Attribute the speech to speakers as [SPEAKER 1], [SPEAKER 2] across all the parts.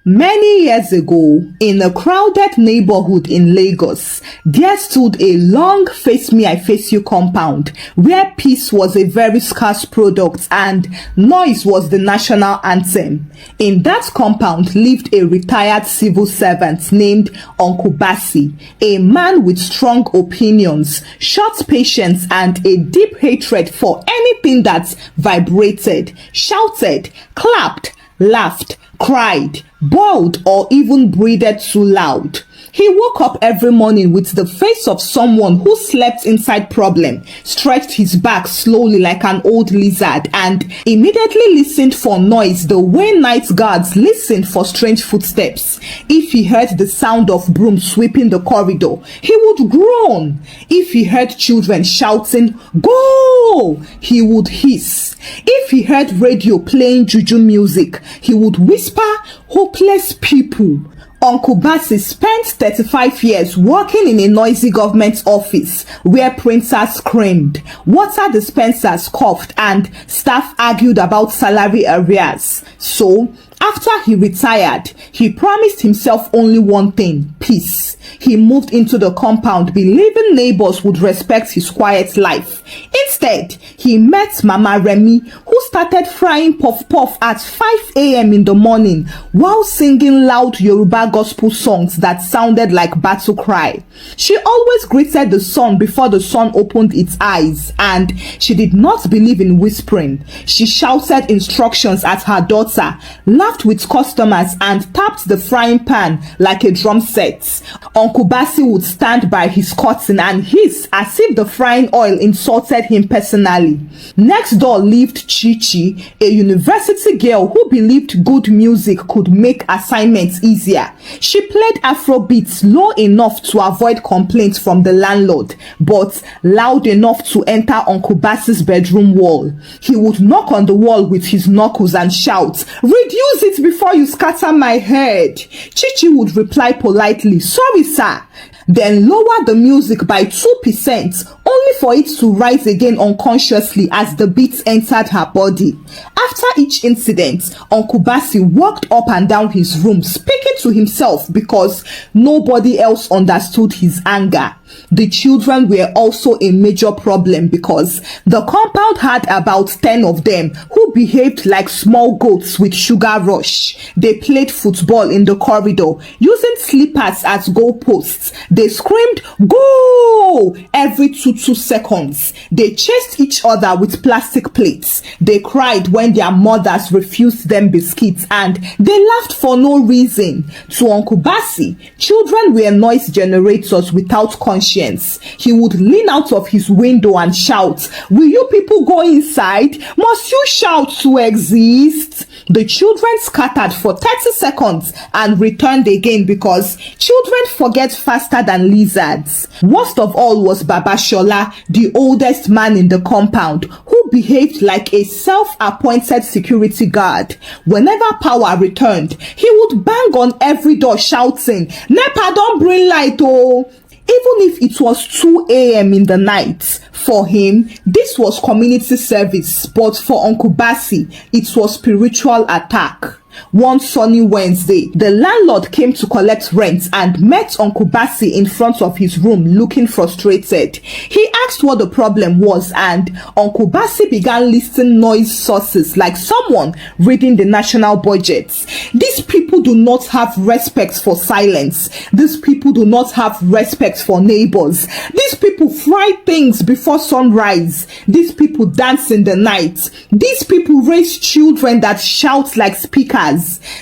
[SPEAKER 1] Many years ago, in a crowded neighborhood in Lagos, there stood a long face me I face you compound where peace was a very scarce product and noise was the national anthem. In that compound lived a retired civil servant named Uncle Basi, a man with strong opinions, short patience and a deep hatred for anything that vibrated, shouted, clapped, laughed, cried, bawled or even breathed too loud. He woke up every morning with the face of someone who slept inside problem, stretched his back slowly like an old lizard, and immediately listened for noise the way night guards listened for strange footsteps. If he heard the sound of broom sweeping the corridor, he would groan. If he heard children shouting, "Go!" he would hiss. If he heard radio playing juju music, he would whisper, "Hopeless people." Uncle Basi spent 35 years working in a noisy government office where printers screamed, water dispensers coughed, and staff argued about salary arrears. So, after he retired, he promised himself only one thing: peace. He moved into the compound believing neighbors would respect his quiet life. Instead, he met Mama Remy, who started frying puff-puff at 5 a.m. in the morning while singing loud Yoruba gospel songs that sounded like battle cry. She always greeted the sun before the sun opened its eyes, and she did not believe in whispering. She shouted instructions at her daughter, laughed with customers, and tapped the frying pan like a drum set. Uncle Basi would stand by his curtain and hiss as if the frying oil insulted him personally. Next door lived Chichi, a university girl who believed good music could make assignments easier. She played Afrobeats low enough to avoid complaints from the landlord, but loud enough to enter Uncle Basi's bedroom wall. He would knock on the wall with his knuckles and shout, "Reduce it before you scatter my head." Chichi would reply politely, "Sorry, sir," then lower the music by 2%, only for it to rise again unconsciously as the beats entered her body. After each incident, Uncle Basi walked up and down his room, speaking to himself because nobody else understood his anger. The children were also a major problem because the compound had about 10 of them who behaved like small goats with sugar rush. They played football in the corridor, using slippers as goalposts. They screamed, "Go!" every 2 seconds. They chased each other with plastic plates. They cried when their mothers refused them biscuits, and they laughed for no reason. To Uncle Basi, children were noise generators without conscience. He would lean out of his window and shout, "Will you people go inside? Must you shout to exist?" The children scattered for 30 seconds and returned again because children forget faster than lizards. Worst of all was Baba Shola, the oldest man in the compound, who behaved like a self-appointed security guard. Whenever power returned, he would bang on every door shouting, "NEPA don't bring light, oh!" Even if it was 2 a.m. in the night, for him, this was community service, but for Uncle Basi, it was spiritual attack. One sunny Wednesday, the landlord came to collect rent and met Uncle Basi in front of his room looking frustrated. He asked what the problem was, and Uncle Basi began listing noise sources like someone reading the national budget. These people do not have respect for silence. These people do not have respect for neighbors. These people fry things before sunrise. These people dance in the night. These people raise children that shout like speakers.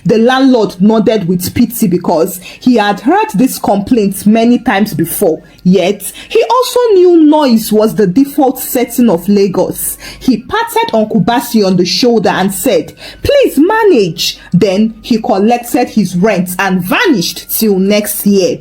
[SPEAKER 1] The landlord nodded with pity because he had heard this complaint many times before. Yet, he also knew noise was the default setting of Lagos. He patted Uncle Basi on the shoulder and said, "Please manage." Then he collected his rent and vanished till next year.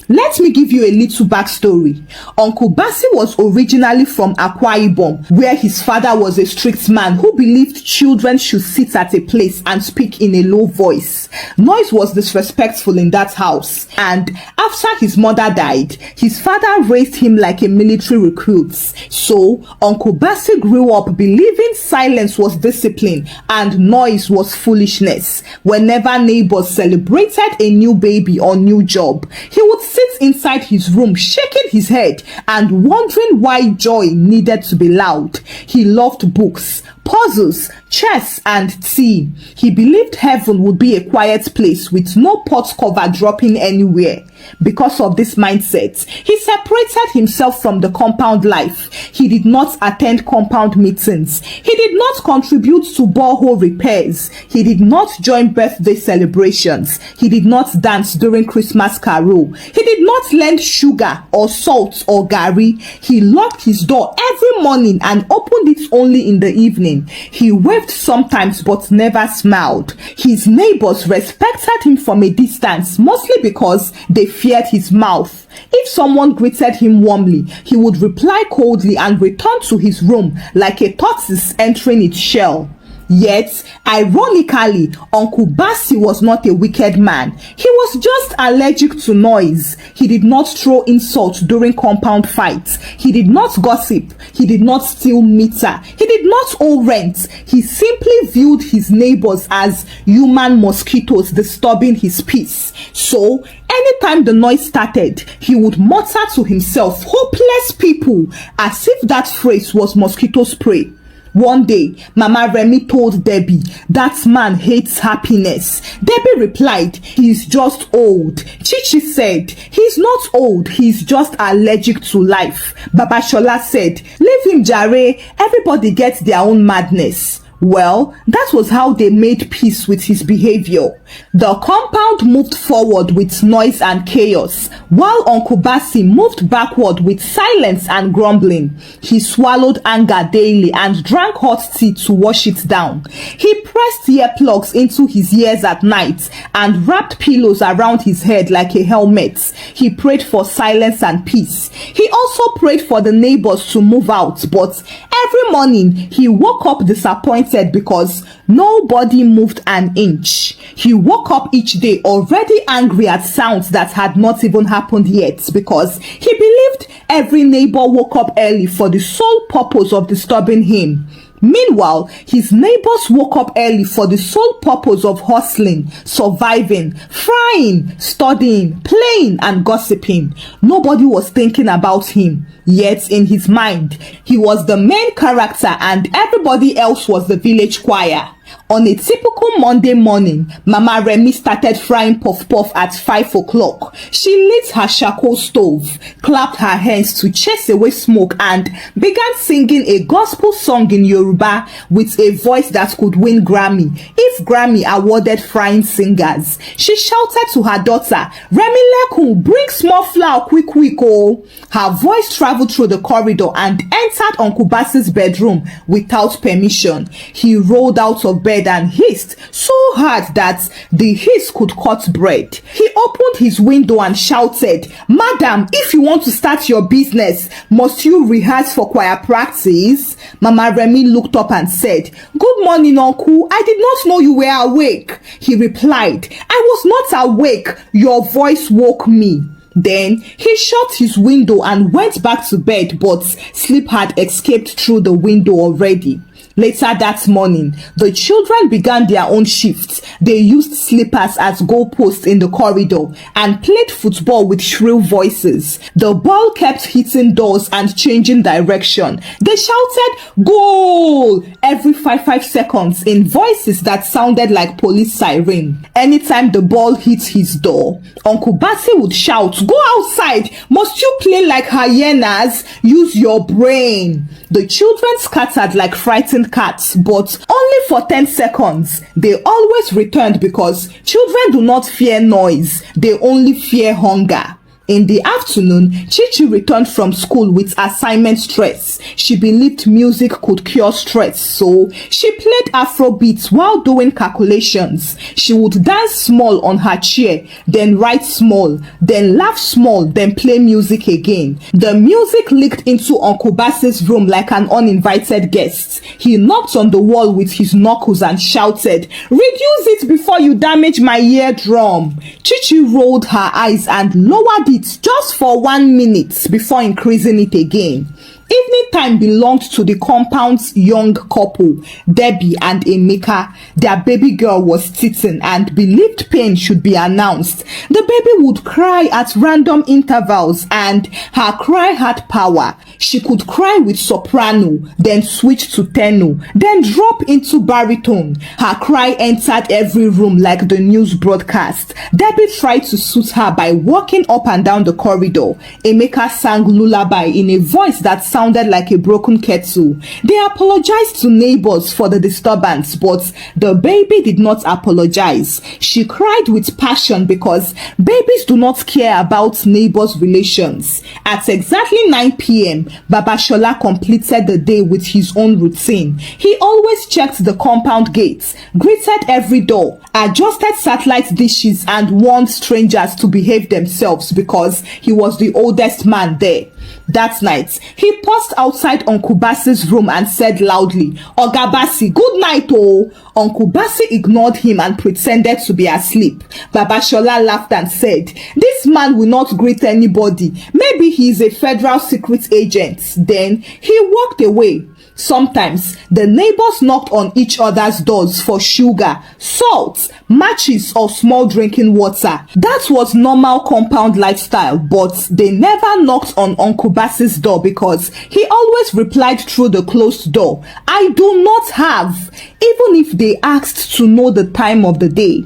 [SPEAKER 1] Let me give you a little backstory. Uncle Basi was originally from Akwa Ibom, where his father was a strict man who believed children should sit at a place and speak in a low voice. Noise was disrespectful in that house, and after his mother died, his father raised him like a military recruit. So, Uncle Basi grew up believing silence was discipline and noise was foolishness. Whenever neighbors celebrated a new baby or new job, he would sit inside his room shaking his head and wondering why joy needed to be loud. He loved books, puzzles, chess, and tea. He believed heaven would be a quiet place with no pot cover dropping anywhere. Because of this mindset, he separated himself from the compound life. He did not attend compound meetings. He did not contribute to borehole repairs. He did not join birthday celebrations. He did not dance during Christmas carol. He did not lend sugar or salt or garri. He locked his door every morning and opened it only in the evening. He waved sometimes but never smiled. His neighbors respected him from a distance, mostly because they feared his mouth. If someone greeted him warmly, he would reply coldly and return to his room like a tortoise entering its shell. Yet, ironically, Uncle Basi was not a wicked man. He was just allergic to noise. He did not throw insults during compound fights. He did not gossip. He did not steal meter. He did not owe rent. He simply viewed his neighbors as human mosquitoes disturbing his peace. So, anytime the noise started, he would mutter to himself, "Hopeless people," as if that phrase was mosquito spray. One day, Mama Remy told Debbie, "That man hates happiness." Debbie replied, "He's just old." Chichi said, "He's not old, he's just allergic to life." Baba Shola said, "Leave him jare, everybody gets their own madness." Well, that was how they made peace with his behavior. The compound moved forward with noise and chaos, while Uncle Basi moved backward with silence and grumbling. He swallowed anger daily and drank hot tea to wash it down. He pressed earplugs into his ears at night and wrapped pillows around his head like a helmet. He prayed for silence and peace. He also prayed for the neighbors to move out, but every morning he woke up disappointed because nobody moved an inch. He woke up each day already angry at sounds that had not even happened yet, because he believed every neighbor woke up early for the sole purpose of disturbing him. Meanwhile, his neighbors woke up early for the sole purpose of hustling, surviving, frying, studying, playing, and gossiping. Nobody was thinking about him. Yet in his mind, he was the main character and everybody else was the village choir. On a typical Monday morning, Mama Remy started frying puff-puff at 5 o'clock. She lit her charcoal stove, clapped her hands to chase away smoke, and began singing a gospel song in Yoruba with a voice that could win Grammy if Grammy awarded frying singers. She shouted to her daughter, "Remy Lekun, bring small flour quick quick oh." Her voice traveled through the corridor and entered Uncle Basi's bedroom without permission. He rolled out of bed and hissed so hard that the hiss could cut bread. He opened his window and shouted, "Madam, if you want to start your business, must you rehearse for choir practice?" Mama Remy looked up and said, "Good morning, Uncle. I did not know you were awake." He replied, "I was not awake. Your voice woke me." Then he shut his window and went back to bed, but sleep had escaped through the window already. Later that morning, the children began their own shifts. They used slippers as goalposts in the corridor and played football with shrill voices. The ball kept hitting doors and changing direction. They shouted, "Goal!" every 5 seconds in voices that sounded like police siren. Anytime the ball hit his door, Uncle Basi would shout, "Go outside! Must you play like hyenas? Use your brain!" The children scattered like frightened cats, but only for 10 seconds. They always returned because children do not fear noise, they only fear hunger. In the afternoon, Chichi returned from school with assignment stress. She believed music could cure stress, so she played Afrobeats while doing calculations. She would dance small on her chair, then write small, then laugh small, then play music again. The music leaked into Uncle Basi's room like an uninvited guest. He knocked on the wall with his knuckles and shouted, "Reduce it before you damage my eardrum." Chichi rolled her eyes and lowered it just for 1 minute before increasing it again. Evening time belonged to the compound's young couple, Debbie and Emeka. Their baby girl was teething and believed pain should be announced. The baby would cry at random intervals and her cry had power. She could cry with soprano, then switch to tenor, then drop into baritone. Her cry entered every room like the news broadcast. Debbie tried to soothe her by walking up and down the corridor. Emeka sang lullaby in a voice that sounded like a broken kettle. They apologized to neighbors for the disturbance, but the baby did not apologize. She cried with passion because babies do not care about neighbors' relations. At exactly 9 p.m., Baba Shola completed the day with his own routine. He always checked the compound gates, greeted every door, adjusted satellite dishes, and warned strangers to behave themselves because he was the oldest man there. That night, he paused outside Uncle Basi's room and said loudly, "Oga Basi, good night oh." Uncle Basi ignored him and pretended to be asleep. Baba Shola laughed and said, "This man will not greet anybody. Maybe he is a federal secret agent." Then he walked away. Sometimes the neighbors knocked on each other's doors for sugar, salt, matches, or small drinking water. That was normal compound lifestyle, but they never knocked on Uncle Basi's door because he always replied through the closed door, "I do not have," even if they asked to know the time of the day.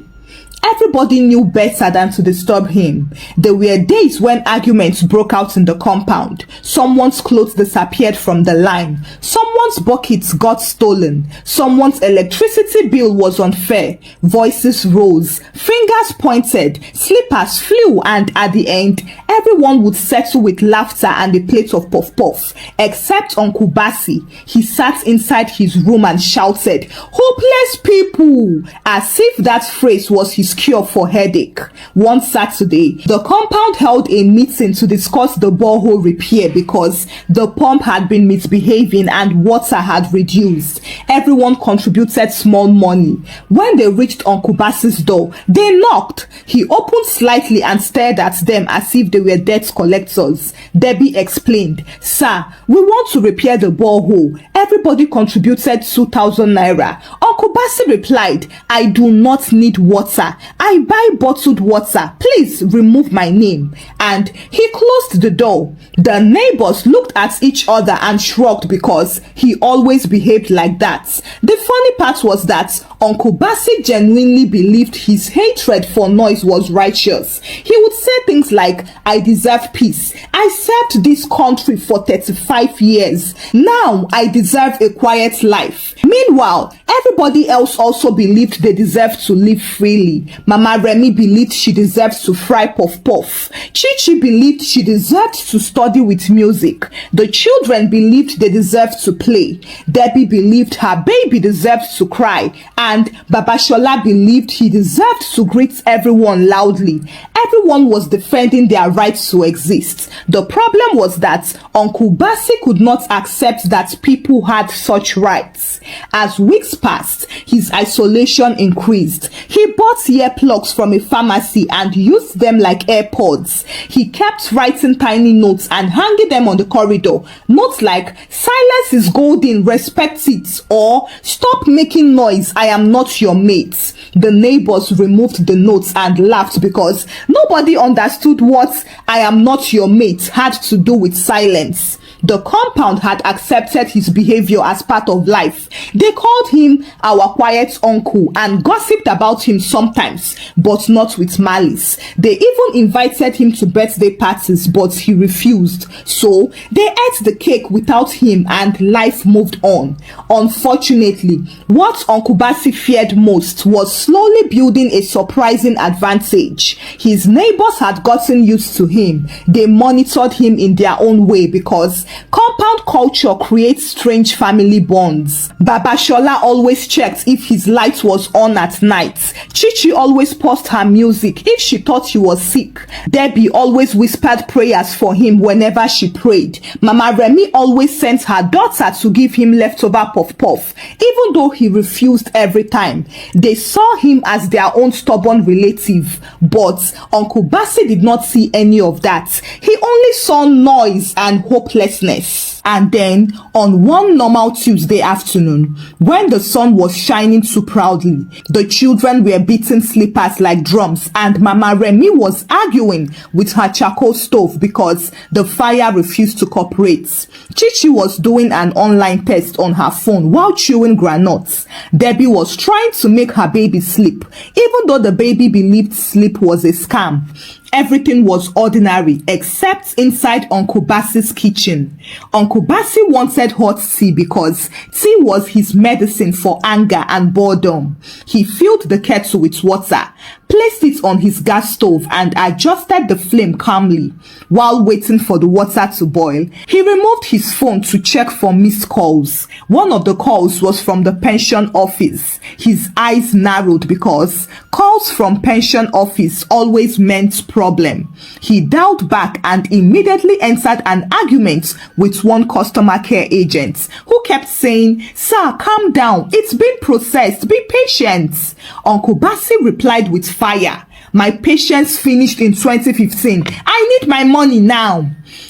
[SPEAKER 1] Everybody knew better than to disturb him. There were days when arguments broke out in the compound. Someone's clothes disappeared from the line. Someone's buckets got stolen. Someone's electricity bill was unfair. Voices rose. Fingers pointed. Slippers flew, and at the end, everyone would settle with laughter and a plate of puff-puff. Except Uncle Basi. He sat inside his room and shouted, "Hopeless people!" as if that phrase was his cure for headache. One Saturday, the compound held a meeting to discuss the borehole repair because the pump had been misbehaving and water had reduced. Everyone contributed small money. When they reached Uncle Basi's door, they knocked. He opened slightly and stared at them as if they were debt collectors. Debbie explained, "Sir, we want to repair the borehole. Everybody contributed 2,000 naira. Uncle Basi replied, "I do not need water. I buy bottled water. Please remove my name." And he closed the door. The neighbors looked at each other and shrugged because he always behaved like that. The funny part was that Uncle Basi genuinely believed his hatred for noise was righteous. He would say things like, "I deserve peace. I served this country for 35 years. Now I deserve a quiet life." Meanwhile, everybody else also believed they deserved to live freely. Mama Remy believed she deserved to fry puff-puff. Chichi believed she deserved to study with music. The children believed they deserved to play. Debbie believed her baby deserved to cry. And Baba Shola believed he deserved to greet everyone loudly. Everyone was defending their rights to exist. The problem was that Uncle Basi could not accept that people had such rights. As weeks passed, his isolation increased. He bought earplugs from a pharmacy and used them like AirPods. He kept writing tiny notes and hanging them on the corridor. Notes like, "Silence is golden, respect it," or "Stop making noise, I am not your mate." The neighbors removed the notes and laughed because nobody understood what "I am not your mate" had to do with silence. The compound had accepted his behavior as part of life. They called him our quiet uncle and gossiped about him sometimes, but not with malice. They even invited him to birthday parties, but he refused. So they ate the cake without him and life moved on. Unfortunately, what Uncle Basi feared most was slowly building a surprising advantage. His neighbors had gotten used to him. They monitored him in their own way because compound culture creates strange family bonds. Baba Shola always checked if his light was on at night. Chichi always paused her music if she thought he was sick. Debbie always whispered prayers for him whenever she prayed. Mama Remy always sent her daughter to give him leftover puff puff, even though he refused every time. They saw him as their own stubborn relative, but Uncle Basi did not see any of that. He only saw noise and hopelessness. And then, on one normal Tuesday afternoon, when the sun was shining too proudly, the children were beating slippers like drums and Mama Remy was arguing with her charcoal stove because the fire refused to cooperate. Chichi was doing an online test on her phone while chewing granuts. Debbie was trying to make her baby sleep, even though the baby believed sleep was a scam. Everything was ordinary except inside Uncle Basi's kitchen. Uncle Basi wanted hot tea because tea was his medicine for anger and boredom. He filled the kettle with water, placed it on his gas stove and adjusted the flame calmly. While waiting for the water to boil, he removed his phone to check for missed calls. One of the calls was from the pension office. His eyes narrowed because calls from pension office always meant problem. He dialed back and immediately entered an argument with one customer care agent who kept saying, "Sir, calm down. It's been processed. Be patient." Uncle Basi replied with fire, "My patience finished in 2015. I need my money now."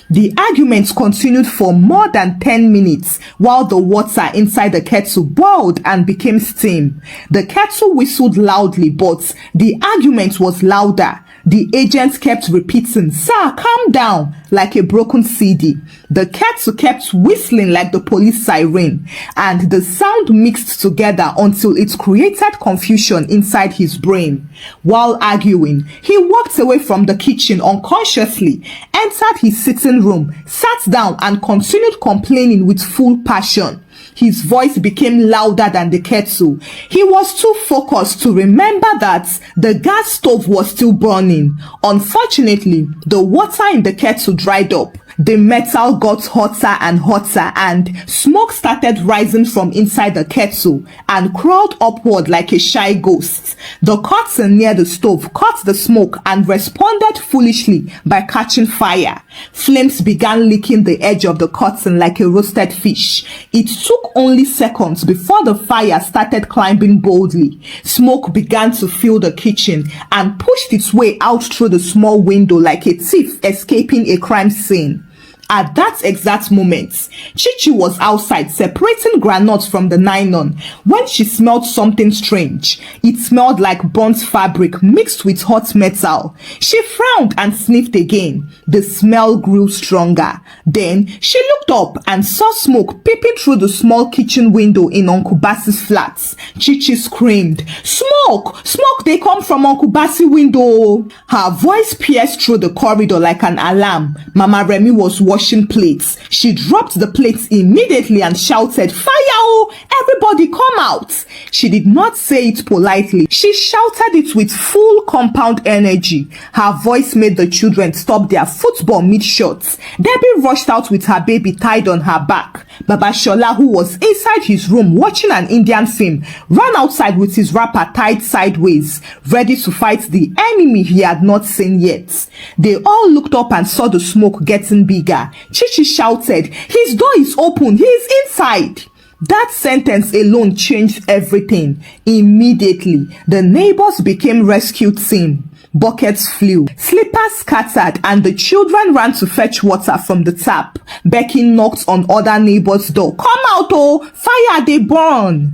[SPEAKER 1] The argument continued for more than 10 minutes while the water inside the kettle boiled and became steam. The kettle whistled loudly, but the argument was louder. The agent kept repeating, "Sir, calm down," like a broken CD. The kettle kept whistling like the police siren, and the sound mixed together until it created confusion inside his brain. While arguing, he walked away from the kitchen unconsciously, entered his sitting room, sat down, and continued complaining with full passion. His voice became louder than the kettle. He was too focused to remember that the gas stove was still burning. Unfortunately, the water in the kettle dried up. The metal got hotter and hotter, and smoke started rising from inside the kettle and crawled upward like a shy ghost. The curtain near the stove caught the smoke and responded foolishly by catching fire. Flames began licking the edge of the curtain like a roasted fish. It took only seconds before the fire started climbing boldly. Smoke began to fill the kitchen and pushed its way out through the small window like a thief escaping a crime scene. At that exact moment, Chichi was outside separating granules from the nylon when she smelled something strange. It smelled like burnt fabric mixed with hot metal. She frowned and sniffed again. The smell grew stronger. Then she looked up and saw smoke peeping through the small kitchen window in Uncle Basi's flat. Chichi screamed, "Smoke! Smoke! They come from Uncle Basi window!" Her voice pierced through the corridor like an alarm. Mama Remy was washing plates. She dropped the plates immediately and shouted, "Fire! Oh! Everybody come out!" She did not say it politely. She shouted it with full compound energy. Her voice made the children stop their football mid-shots. Debbie rushed out with her baby tied on her back. Baba Shola, who was inside his room watching an Indian film, ran outside with his wrapper tied sideways, ready to fight the enemy he had not seen yet. They all looked up and saw the smoke getting bigger. Chichi shouted, "His door is open. He is inside." That sentence alone changed everything. Immediately, the neighbors became rescue team. Buckets flew, slippers scattered, and the children ran to fetch water from the tap. Becky knocked on other neighbors' door. "Come out, oh! Fire, they burn!"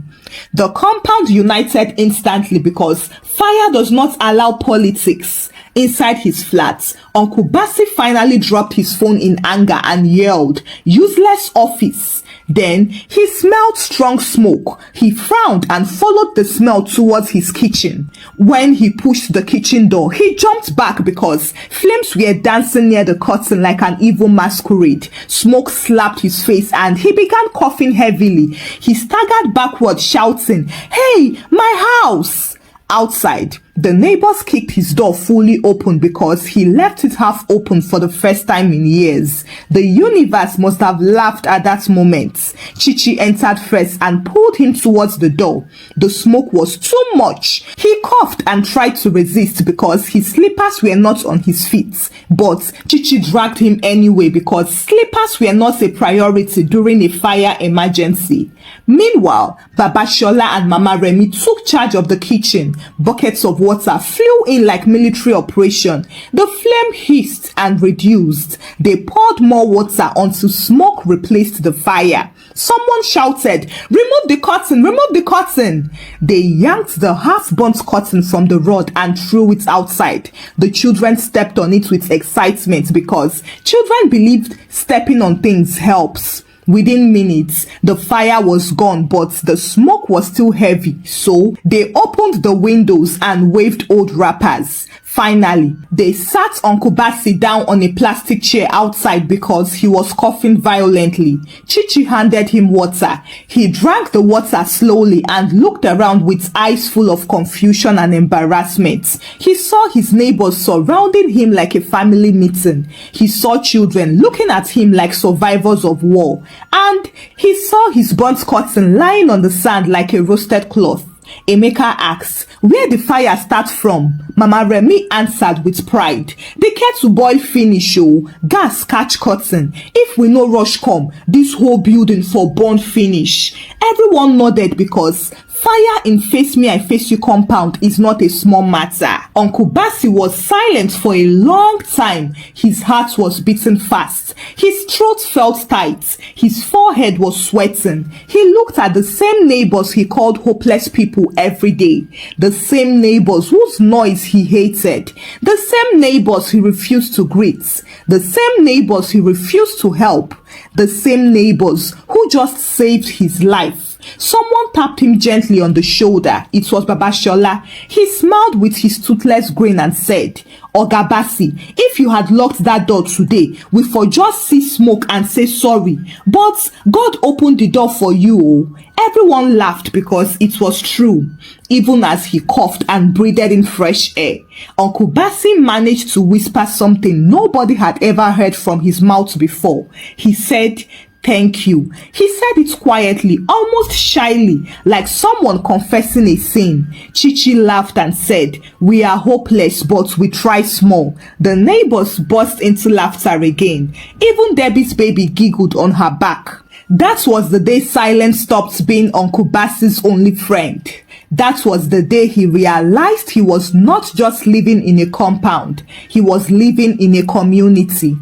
[SPEAKER 1] The compound united instantly because fire does not allow politics. Inside his flat, Uncle Basi finally dropped his phone in anger and yelled, "Useless office." Then he smelled strong smoke. He frowned and followed the smell towards his kitchen. When he pushed the kitchen door, he jumped back because flames were dancing near the curtain like an evil masquerade. Smoke slapped his face and he began coughing heavily. He staggered backward, shouting, "Hey, my house!" Outside, the neighbors kicked his door fully open because he left it half open for the first time in years. The universe must have laughed at that moment. Chichi entered first and pulled him towards the door. The smoke was too much. He coughed and tried to resist because his slippers were not on his feet. But Chichi dragged him anyway because slippers were not a priority during a fire emergency. Meanwhile, Baba Shola and Mama Remi took charge of the kitchen. Buckets of water flew in like military operation. The flame hissed and reduced. They poured more water until smoke replaced the fire. Someone shouted, "Remove the curtain, remove the curtain." They yanked the half-burnt curtain from the rod and threw it outside. The children stepped on it with excitement because children believed stepping on things helps. Within minutes, the fire was gone, but the smoke was still heavy, so they opened the windows and waved old wrappers. Finally, they sat Uncle Basi down on a plastic chair outside because he was coughing violently. Chichi handed him water. He drank the water slowly and looked around with eyes full of confusion and embarrassment. He saw his neighbors surrounding him like a family meeting. He saw children looking at him like survivors of war. And he saw his burnt curtain lying on the sand like a roasted cloth. Emeka asked, "Where the fire start from?" Mama Remi answered with pride, "The kettle boil finish, oh, gas catch curtain. If we no rush come, this whole building for burn finish." Everyone nodded because fire in Face Me I Face You compound is not a small matter. Uncle Basi was silent for a long time. His heart was beating fast. His throat felt tight. His forehead was sweating. He looked at the same neighbors he called hopeless people every day. The same neighbors whose noise he hated. The same neighbors he refused to greet. The same neighbors he refused to help. The same neighbors who just saved his life. Someone tapped him gently on the shoulder. It was Baba Shola. He smiled with his toothless grin and said, "Oga Basi, if you had locked that door today, we for just see smoke and say sorry. But God opened the door for you." Everyone laughed because it was true. Even as he coughed and breathed in fresh air, Uncle Basi managed to whisper something nobody had ever heard from his mouth before. He said, "Thank you." He said it quietly, almost shyly, like someone confessing a sin. Chichi laughed and said, "We are hopeless, but we try small." The neighbors burst into laughter again. Even Debbie's baby giggled on her back. That was the day silence stopped being Uncle Basi's only friend. That was the day he realized he was not just living in a compound, he was living in a community.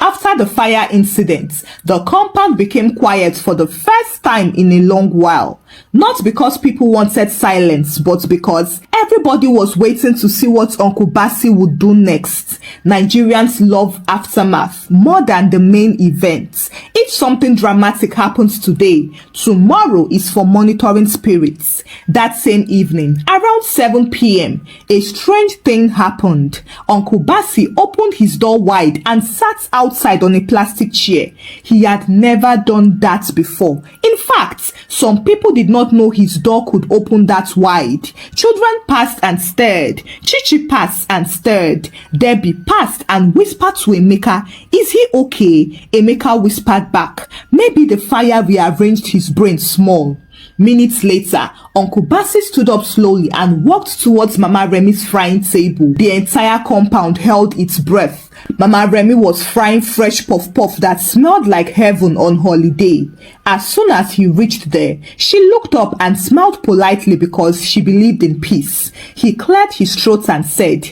[SPEAKER 1] After the fire incident, the compound became quiet for the first time in a long while. Not because people wanted silence, but because everybody was waiting to see what Uncle Basi would do next. Nigerians love aftermath more than the main event. If something dramatic happens today, tomorrow is for monitoring spirits. That same evening, around 7 p.m., a strange thing happened. Uncle Basi opened his door wide and sat outside on a plastic chair. He had never done that before. In fact, some people did not know his door could open that wide. Children passed and stared. Chichi passed and stared. Debbie passed and whispered to Emeka, "Is he okay?" Emeka whispered back, "Maybe the fire rearranged his brain small." Minutes later, Uncle Basi stood up slowly and walked towards Mama Remi's frying table. The entire compound held its breath. Mama Remi was frying fresh puff-puff that smelled like heaven on holiday. As soon as he reached there, she looked up and smiled politely because she believed in peace. He cleared his throat and said,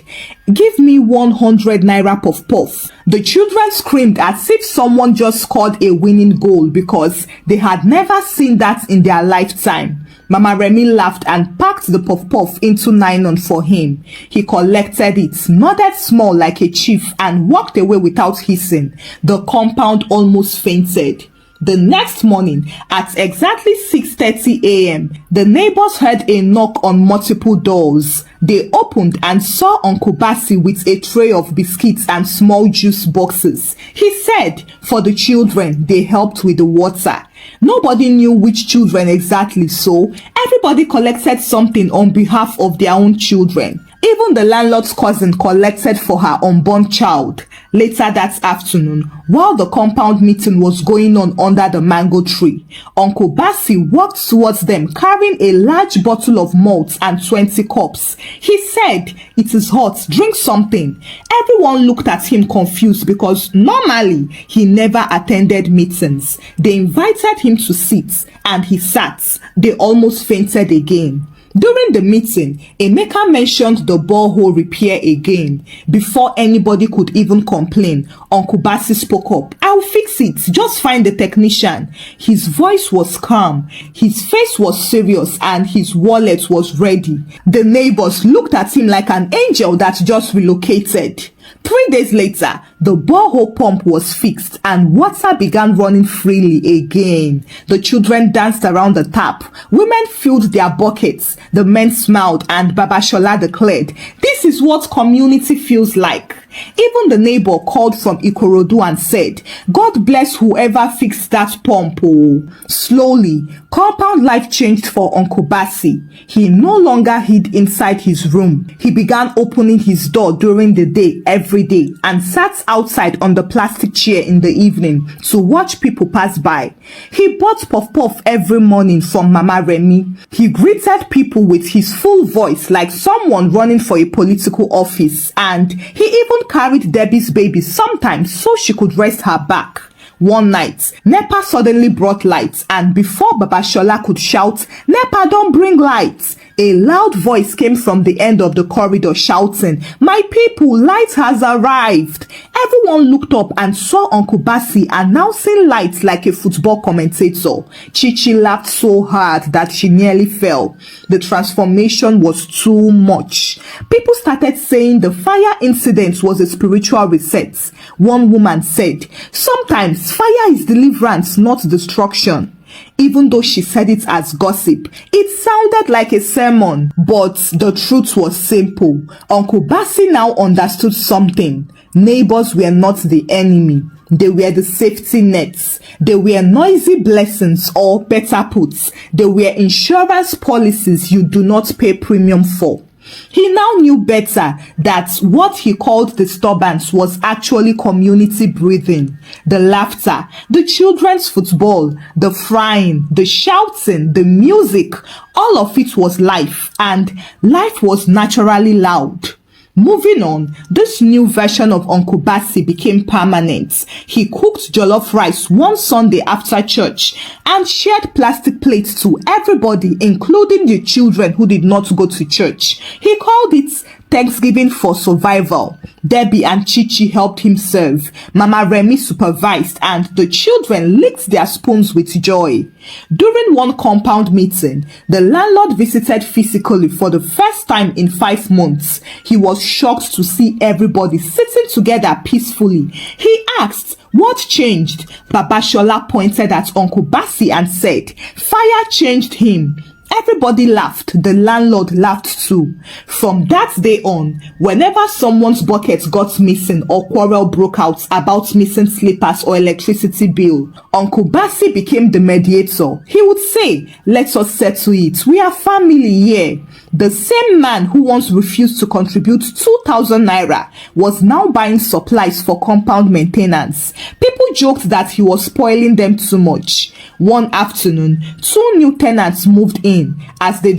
[SPEAKER 1] "Give me 100 naira puff-puff." The children screamed as if someone just scored a winning goal because they had never seen that in their lifetime. Mama Remy laughed and packed the puff-puff into nylon for him. He collected it, nodded small like a chief, and walked away without hissing. The compound almost fainted. The next morning, at exactly 6:30 a.m., the neighbors heard a knock on multiple doors. They opened and saw Uncle Basi with a tray of biscuits and small juice boxes. He said, for the children, they helped with the water. Nobody knew which children exactly, so everybody collected something on behalf of their own children. Even the landlord's cousin collected for her unborn child. Later that afternoon, while the compound meeting was going on under the mango tree, Uncle Basi walked towards them carrying a large bottle of malt and 20 cups. He said, "It is hot, drink something." Everyone looked at him confused because normally he never attended meetings. They invited him to sit and he sat. They almost fainted again. During the meeting, Emeka mentioned the borehole repair again. Before anybody could even complain, Uncle Basi spoke up. "I'll fix it. Just find the technician." His voice was calm, his face was serious, and his wallet was ready. The neighbors looked at him like an angel that just relocated. 3 days later, the borehole pump was fixed and water began running freely again. The children danced around the tap. Women filled their buckets. The men smiled and Baba Shola declared, "This is what community feels like." Even the neighbor called from Ikorodu and said, "God bless whoever fixed that pump." Oh. Slowly, compound life changed for Uncle Basi. He no longer hid inside his room. He began opening his door during the day every day and sat outside on the plastic chair in the evening to watch people pass by. He bought puff-puff every morning from Mama Remy. He greeted people with his full voice like someone running for a political office, and he even carried Debbie's baby sometimes so she could rest her back. One night, NEPA suddenly brought lights, and before Baba Shola could shout, "NEPA, don't bring lights," a loud voice came from the end of the corridor shouting, "My people, light has arrived." Everyone looked up and saw Uncle Basi announcing lights like a football commentator. Chichi laughed so hard that she nearly fell. The transformation was too much. People started saying the fire incident was a spiritual reset. One woman said, "Sometimes fire is deliverance, not destruction." Even though she said it as gossip, it sounded like a sermon, but the truth was simple. Uncle Basi now understood something. Neighbors were not the enemy. They were the safety nets. They were noisy blessings, or better put, they were insurance policies you do not pay premium for. He now knew better that what he called disturbance was actually community breathing. The laughter, the children's football, the frying, the shouting, the music, all of it was life, and life was naturally loud. Moving on, this new version of Uncle Basi became permanent. He cooked jollof rice one Sunday after church and shared plastic plates to everybody, including the children who did not go to church. He called it Thanksgiving for Survival. Debbie and Chichi helped him serve. Mama Remy supervised, and the children licked their spoons with joy. During one compound meeting, the landlord visited physically for the first time in 5 months. He was shocked to see everybody sitting together peacefully. He asked, "What changed?" Baba Shola pointed at Uncle Basi and said, "Fire changed him." Everybody laughed. The landlord laughed too. From that day on, whenever someone's bucket got missing or quarrel broke out about missing slippers or electricity bill, Uncle Basi became the mediator. He would say, "Let us settle it. We are family here." The same man who once refused to contribute 2,000 naira was now buying supplies for compound maintenance. People joked that he was spoiling them too much. One afternoon, 2 new tenants moved in. As they